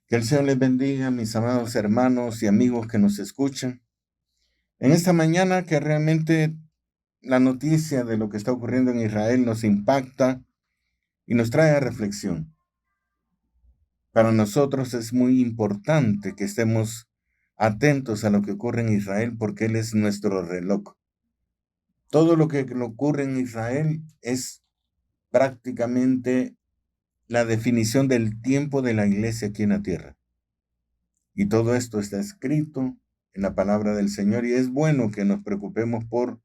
Que el Señor les bendiga, mis amados hermanos y amigos que nos escuchan. En esta mañana que realmente la noticia de lo que está ocurriendo en Israel nos impacta y nos trae a reflexión. Para nosotros es muy importante que estemos atentos a lo que ocurre en Israel porque Él es nuestro reloj. Todo lo que ocurre en Israel es prácticamente la definición del tiempo de la iglesia aquí en la tierra. Y todo esto está escrito en la palabra del Señor y es bueno que nos preocupemos por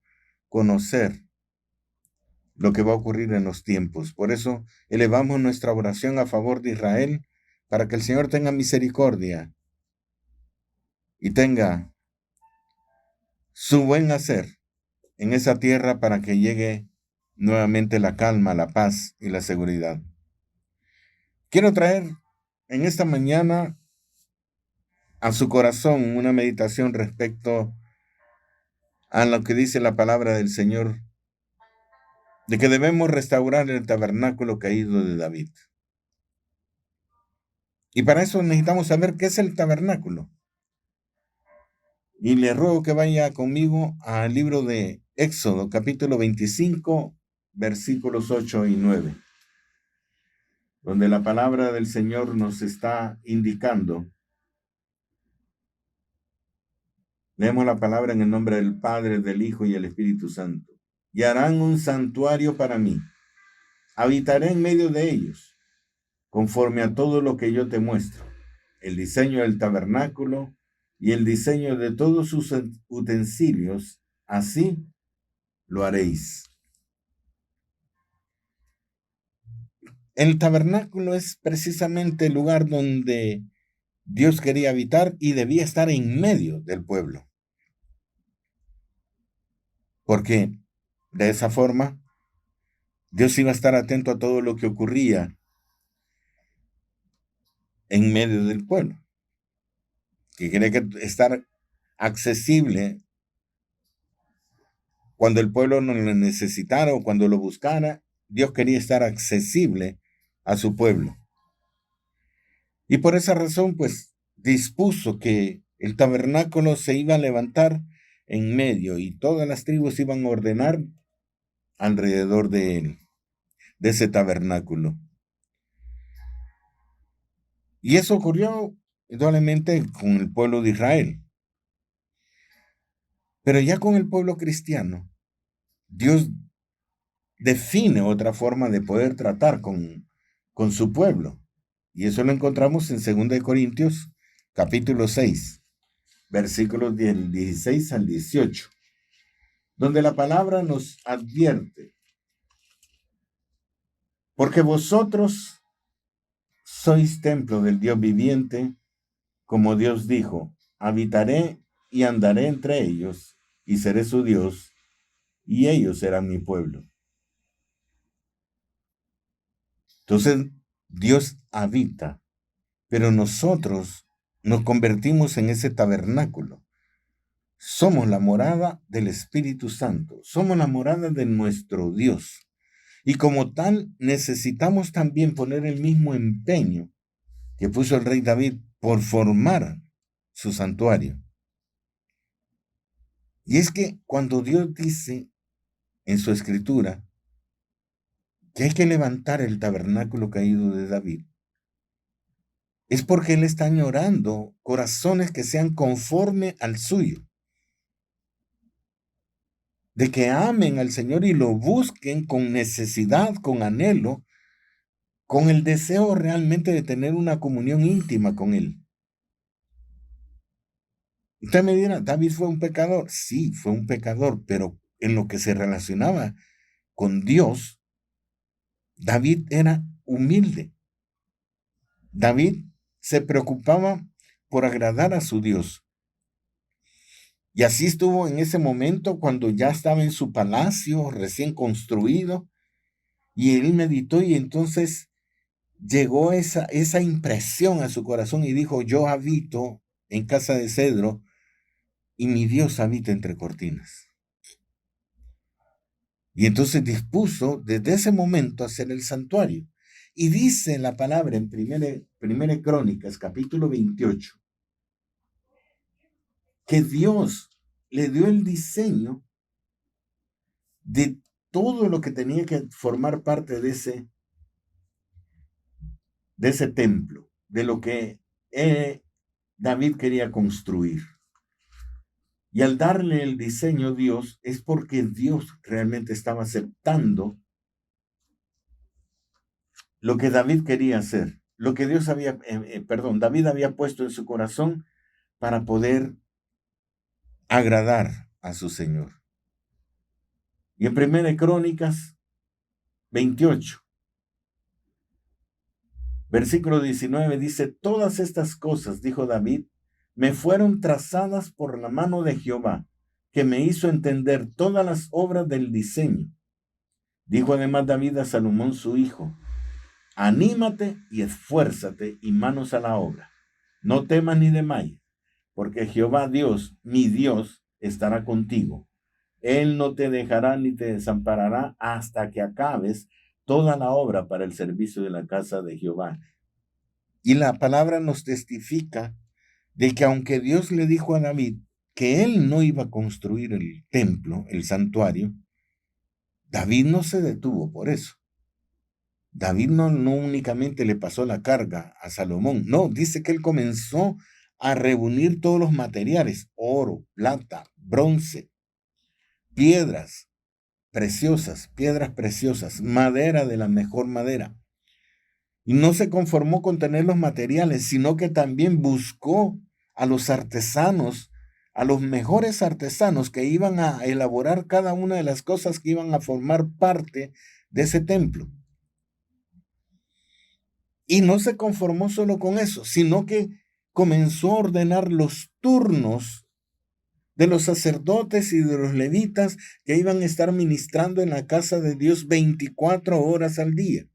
conocer lo que va a ocurrir en los tiempos. Por eso elevamos nuestra oración a favor de Israel para que el Señor tenga misericordia y tenga su buen hacer en esa tierra para que llegue nuevamente la calma, la paz y la seguridad. Quiero traer en esta mañana a su corazón una meditación respecto a lo que dice la palabra del Señor, de que debemos restaurar el tabernáculo caído de David. Y para eso necesitamos saber qué es el tabernáculo. Y le ruego que vaya conmigo al libro de Éxodo, capítulo 25, versículos 8 y 9, donde la palabra del Señor nos está indicando. Leemos la palabra en el nombre del Padre, del Hijo y del Espíritu Santo. Y harán un santuario para mí. Habitaré en medio de ellos, conforme a todo lo que yo te muestro. El diseño del tabernáculo y el diseño de todos sus utensilios, así lo haréis. El tabernáculo es precisamente el lugar donde Dios quería habitar y debía estar en medio del pueblo. Porque de esa forma Dios iba a estar atento a todo lo que ocurría en medio del pueblo. Que quería estar accesible cuando el pueblo no lo necesitara o cuando lo buscara. Dios quería estar accesible a su pueblo. Y por esa razón, pues, dispuso que el tabernáculo se iba a levantar en medio y todas las tribus iban a ordenar alrededor de él, de ese tabernáculo. Y eso ocurrió indudablemente con el pueblo de Israel. Pero ya con el pueblo cristiano, Dios define otra forma de poder tratar con su pueblo. Y eso lo encontramos en 2 Corintios, capítulo 6, versículos del 16 al 18, donde la palabra nos advierte, porque vosotros sois templo del Dios viviente, como Dios dijo, habitaré y andaré entre ellos, y seré su Dios, y ellos serán mi pueblo. Entonces, Dios habita, pero nosotros nos convertimos en ese tabernáculo. Somos la morada del Espíritu Santo, somos la morada de nuestro Dios. Y como tal, necesitamos también poner el mismo empeño que puso el rey David por formar su santuario. Y es que cuando Dios dice en su escritura que hay que levantar el tabernáculo caído de David, es porque Él está añorando corazones que sean conforme al suyo, de que amen al Señor y lo busquen con necesidad, con anhelo, con el deseo realmente de tener una comunión íntima con Él. Usted me dirá, ¿David fue un pecador? Sí, fue un pecador, pero en lo que se relacionaba con Dios, David era humilde. David se preocupaba por agradar a su Dios. Y así estuvo en ese momento cuando ya estaba en su palacio recién construido y él meditó y entonces llegó esa impresión a su corazón y dijo, yo habito en casa de cedro y mi Dios habita entre cortinas. Y entonces dispuso desde ese momento hacer el santuario. Y dice la palabra en Primera Crónicas, capítulo 28, que Dios le dio el diseño de todo lo que tenía que formar parte de ese templo, de lo que David quería construir. Y al darle el diseño a Dios, es porque Dios realmente estaba aceptando lo que David quería hacer, lo que David había puesto en su corazón para poder agradar a su Señor. Y en Primera Crónicas 28, versículo 19 dice: todas estas cosas, dijo David, me fueron trazadas por la mano de Jehová, que me hizo entender todas las obras del diseño. Dijo además David a Salomón su hijo: anímate y esfuérzate y manos a la obra. No temas ni desmayes, porque Jehová Dios, mi Dios, estará contigo. Él no te dejará ni te desamparará hasta que acabes toda la obra para el servicio de la casa de Jehová. Y la palabra nos testifica de que aunque Dios le dijo a David que él no iba a construir el templo, el santuario, David no se detuvo por eso. David no únicamente le pasó la carga a Salomón, no, dice que él comenzó a reunir todos los materiales: oro, plata, bronce, piedras preciosas, madera de la mejor madera. Y no se conformó con tener los materiales, sino que también buscó a los artesanos, a los mejores artesanos que iban a elaborar cada una de las cosas que iban a formar parte de ese templo. Y no se conformó solo con eso, sino que comenzó a ordenar los turnos de los sacerdotes y de los levitas que iban a estar ministrando en la casa de Dios 24 horas al día.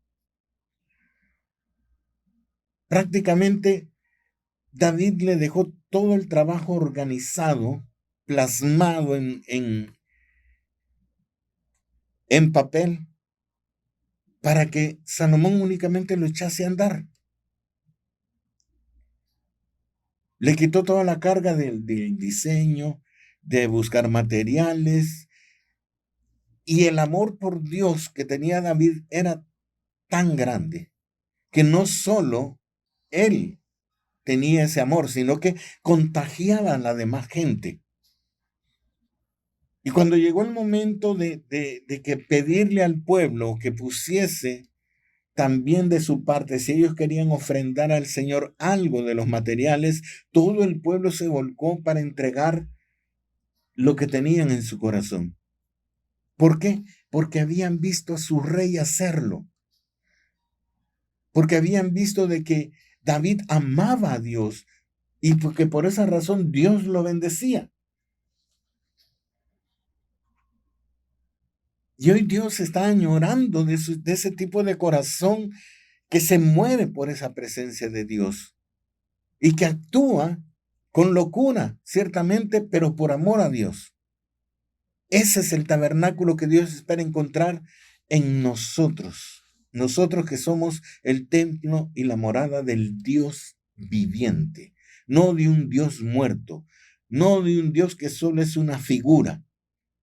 Prácticamente David le dejó todo el trabajo organizado, plasmado en papel, para que Salomón únicamente lo echase a andar. Le quitó toda la carga del diseño, de buscar materiales, y el amor por Dios que tenía David era tan grande que no solo él tenía ese amor, sino que contagiaba a la demás gente. Y cuando llegó el momento de que pedirle al pueblo que pusiese también de su parte, si ellos querían ofrendar al Señor algo de los materiales, todo el pueblo se volcó para entregar lo que tenían en su corazón. ¿Por qué? Porque habían visto a su rey hacerlo. Porque habían visto de que David amaba a Dios y porque por esa razón Dios lo bendecía. Y hoy Dios está añorando de ese tipo de corazón que se mueve por esa presencia de Dios y que actúa con locura, ciertamente, pero por amor a Dios. Ese es el tabernáculo que Dios espera encontrar en nosotros. Nosotros que somos el templo y la morada del Dios viviente, no de un Dios muerto, no de un Dios que solo es una figura,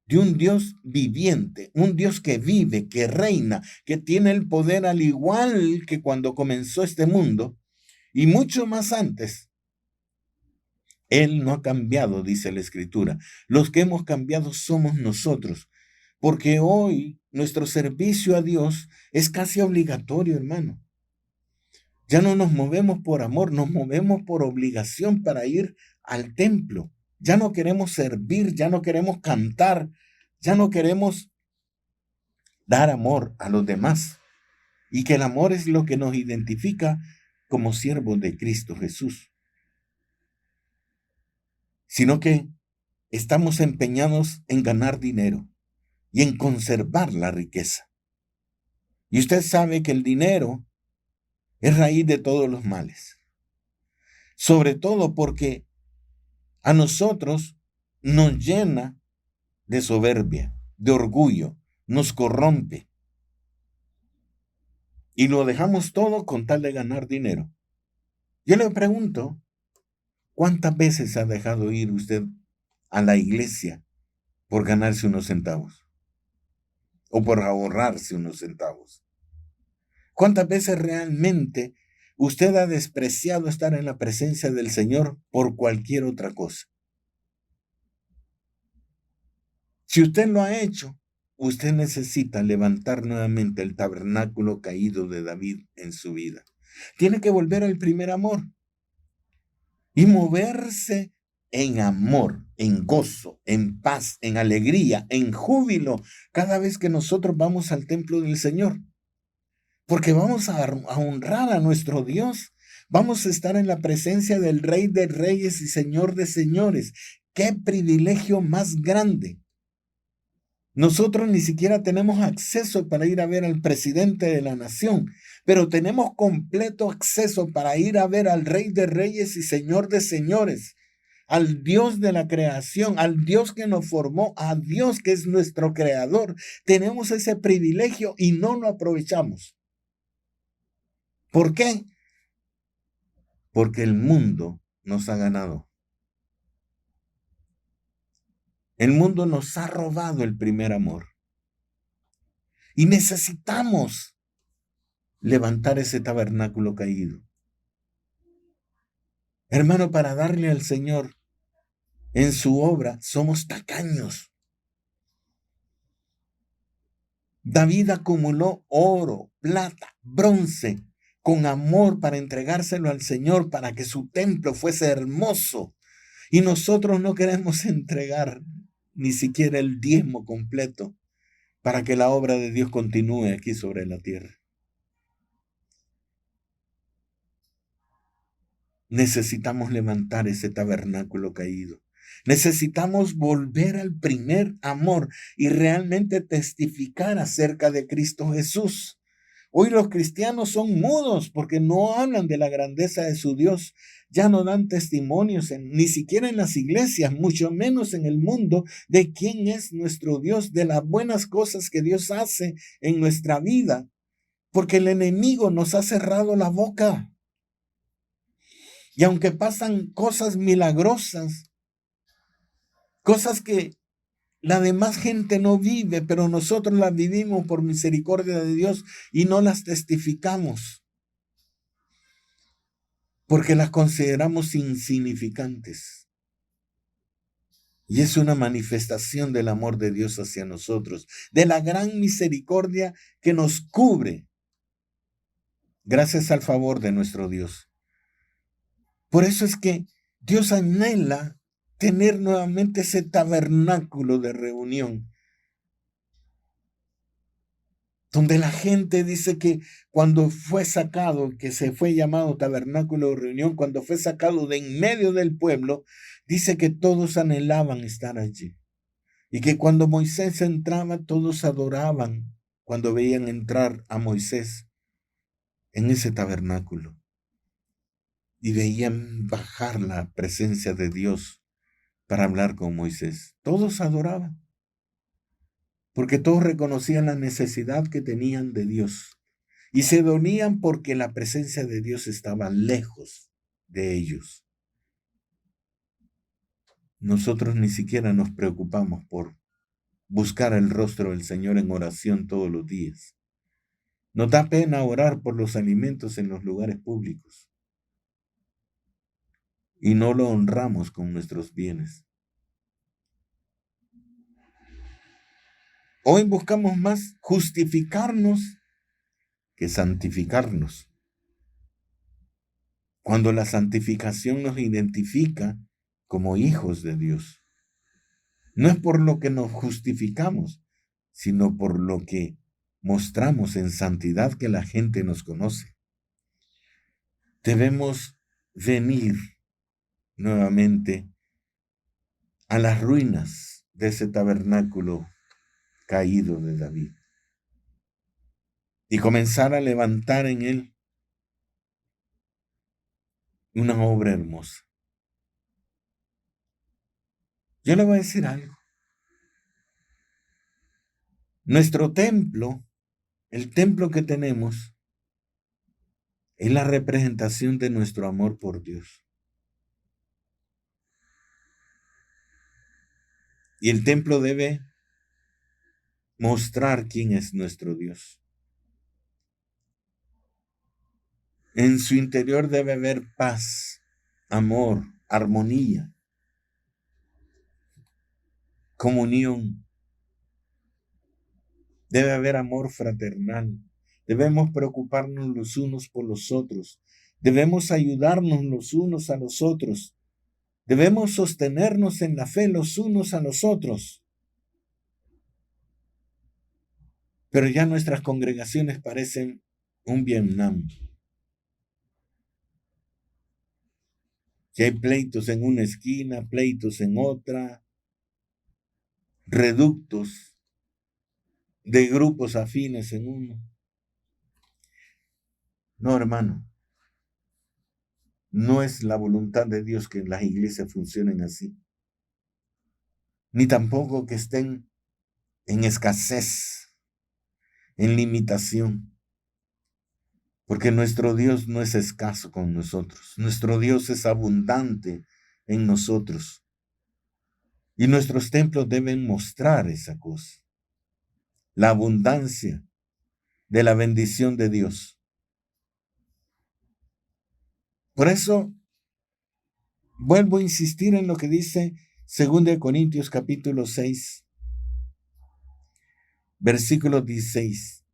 de un Dios viviente, un Dios que vive, que reina, que tiene el poder al igual que cuando comenzó este mundo y mucho más antes. Él no ha cambiado, dice la Escritura. Los que hemos cambiado somos nosotros, porque hoy nuestro servicio a Dios es casi obligatorio, hermano. Ya no nos movemos por amor, nos movemos por obligación para ir al templo. Ya no queremos servir, ya no queremos cantar, ya no queremos dar amor a los demás. Y que el amor es lo que nos identifica como siervos de Cristo Jesús. Sino que estamos empeñados en ganar dinero y en conservar la riqueza. Y usted sabe que el dinero es raíz de todos los males. Sobre todo porque a nosotros nos llena de soberbia, de orgullo, nos corrompe. y lo dejamos todo con tal de ganar dinero. Yo le pregunto, ¿cuántas veces ha dejado ir usted a la iglesia por ganarse unos centavos o por ahorrarse unos centavos? ¿Cuántas veces realmente usted ha despreciado estar en la presencia del Señor por cualquier otra cosa? Si usted lo ha hecho, usted necesita levantar nuevamente el tabernáculo caído de David en su vida. Tiene que volver al primer amor y moverse en amor, en gozo, en paz, en alegría, en júbilo, cada vez que nosotros vamos al templo del Señor. Porque vamos a honrar a nuestro Dios. Vamos a estar en la presencia del Rey de Reyes y Señor de Señores. ¡Qué privilegio más grande! Nosotros ni siquiera tenemos acceso para ir a ver al presidente de la nación, pero tenemos completo acceso para ir a ver al Rey de Reyes y Señor de Señores, al Dios de la creación, al Dios que nos formó, a Dios que es nuestro creador. Tenemos ese privilegio y no lo aprovechamos. ¿Por qué? Porque el mundo nos ha ganado. El mundo nos ha robado el primer amor. Y necesitamos levantar ese tabernáculo caído. Hermano, para darle al Señor en su obra, somos tacaños. David acumuló oro, plata, bronce, con amor para entregárselo al Señor, para que su templo fuese hermoso. Y nosotros no queremos entregar ni siquiera el diezmo completo para que la obra de Dios continúe aquí sobre la tierra. Necesitamos levantar ese tabernáculo caído. Necesitamos volver al primer amor y realmente testificar acerca de Cristo Jesús. Hoy los cristianos son mudos porque no hablan de la grandeza de su Dios. Ya no dan testimonios, ni siquiera en las iglesias, mucho menos en el mundo, de quién es nuestro Dios, de las buenas cosas que Dios hace en nuestra vida, porque el enemigo nos ha cerrado la boca. Y aunque pasan cosas milagrosas, cosas que la demás gente no vive, pero nosotros las vivimos por misericordia de Dios y no las testificamos, porque las consideramos insignificantes. Y es una manifestación del amor de Dios hacia nosotros, de la gran misericordia que nos cubre, gracias al favor de nuestro Dios. Por eso es que Dios anhela tener nuevamente ese tabernáculo de reunión, donde la gente dice que cuando fue sacado, que se fue llamado tabernáculo de reunión, cuando fue sacado de en medio del pueblo, dice que todos anhelaban estar allí. Y que cuando Moisés entraba, todos adoraban cuando veían entrar a Moisés en ese tabernáculo. Y veían bajar la presencia de Dios para hablar con Moisés. Todos adoraban, porque todos reconocían la necesidad que tenían de Dios. Y se dolían porque la presencia de Dios estaba lejos de ellos. Nosotros ni siquiera nos preocupamos por buscar el rostro del Señor en oración todos los días. Nos da pena orar por los alimentos en los lugares públicos. Y no lo honramos con nuestros bienes. Hoy buscamos más justificarnos que santificarnos. Cuando la santificación nos identifica como hijos de Dios. No es por lo que nos justificamos, sino por lo que mostramos en santidad que la gente nos conoce. Debemos venir nuevamente a las ruinas de ese tabernáculo caído de David y comenzar a levantar en él una obra hermosa. Yo le voy a decir algo. Nuestro templo, el templo que tenemos, es la representación de nuestro amor por Dios. Y el templo debe mostrar quién es nuestro Dios. En su interior debe haber paz, amor, armonía, comunión. Debe haber amor fraternal. Debemos preocuparnos los unos por los otros. Debemos ayudarnos los unos a los otros. Debemos sostenernos en la fe los unos a los otros. Pero ya nuestras congregaciones parecen un Vietnam. Que hay pleitos en una esquina, pleitos en otra, reductos de grupos afines en uno. No, hermano, no es la voluntad de Dios que las iglesias funcionen así, ni tampoco que estén en escasez, en limitación, porque nuestro Dios no es escaso con nosotros, nuestro Dios es abundante en nosotros, y nuestros templos deben mostrar esa cosa, la abundancia de la bendición de Dios. Por eso, vuelvo a insistir en lo que dice 2 Corintios capítulo 6, versículo 16,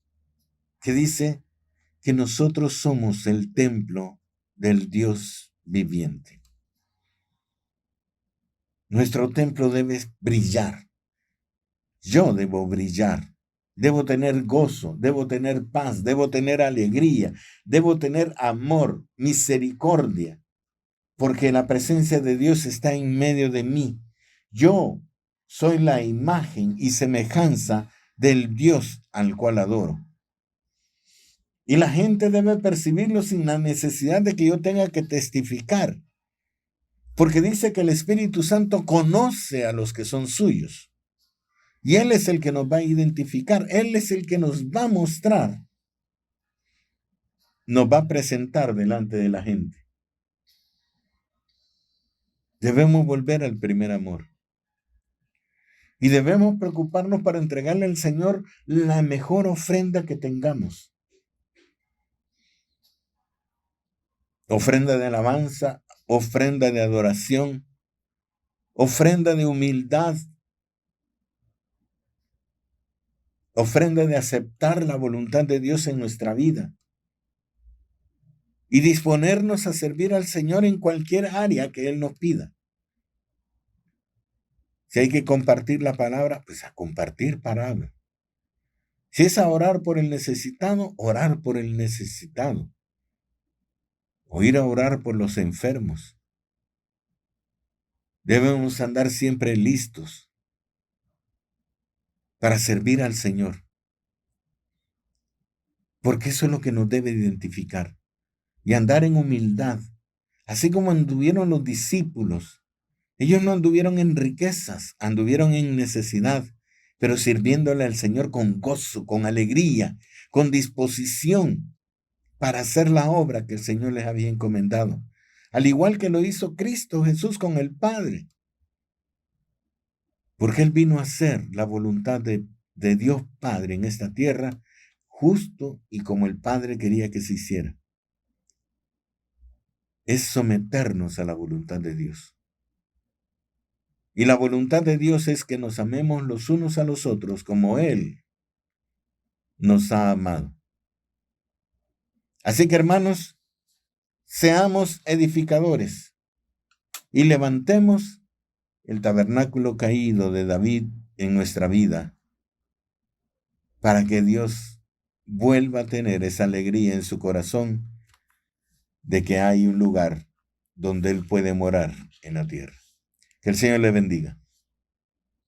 que dice que nosotros somos el templo del Dios viviente. Nuestro templo debe brillar. Yo debo brillar. Debo tener gozo, debo tener paz, debo tener alegría, debo tener amor, misericordia, porque la presencia de Dios está en medio de mí. Yo soy la imagen y semejanza del Dios al cual adoro. Y la gente debe percibirlo sin la necesidad de que yo tenga que testificar. Porque dice que el Espíritu Santo conoce a los que son suyos. Y Él es el que nos va a identificar. Él es el que nos va a mostrar. Nos va a presentar delante de la gente. Debemos volver al primer amor. Y debemos preocuparnos para entregarle al Señor la mejor ofrenda que tengamos. Ofrenda de alabanza, ofrenda de adoración, ofrenda de humildad, ofrenda de aceptar la voluntad de Dios en nuestra vida y disponernos a servir al Señor en cualquier área que Él nos pida. Si hay que compartir la palabra, pues a compartir palabra. Si es a orar por el necesitado, orar por el necesitado. O ir a orar por los enfermos. Debemos andar siempre listos para servir al Señor. Porque eso es lo que nos debe identificar. Y andar en humildad. Así como anduvieron los discípulos. Ellos no anduvieron en riquezas, anduvieron en necesidad, pero sirviéndole al Señor con gozo, con alegría, con disposición para hacer la obra que el Señor les había encomendado. Al igual que lo hizo Cristo Jesús con el Padre. Porque Él vino a hacer la voluntad de Dios Padre en esta tierra, justo y como el Padre quería que se hiciera. Es someternos a la voluntad de Dios. Y la voluntad de Dios es que nos amemos los unos a los otros como Él nos ha amado. Así que, hermanos, seamos edificadores y levantemos el tabernáculo caído de David en nuestra vida para que Dios vuelva a tener esa alegría en su corazón de que hay un lugar donde Él puede morar en la tierra. Que el Señor le bendiga.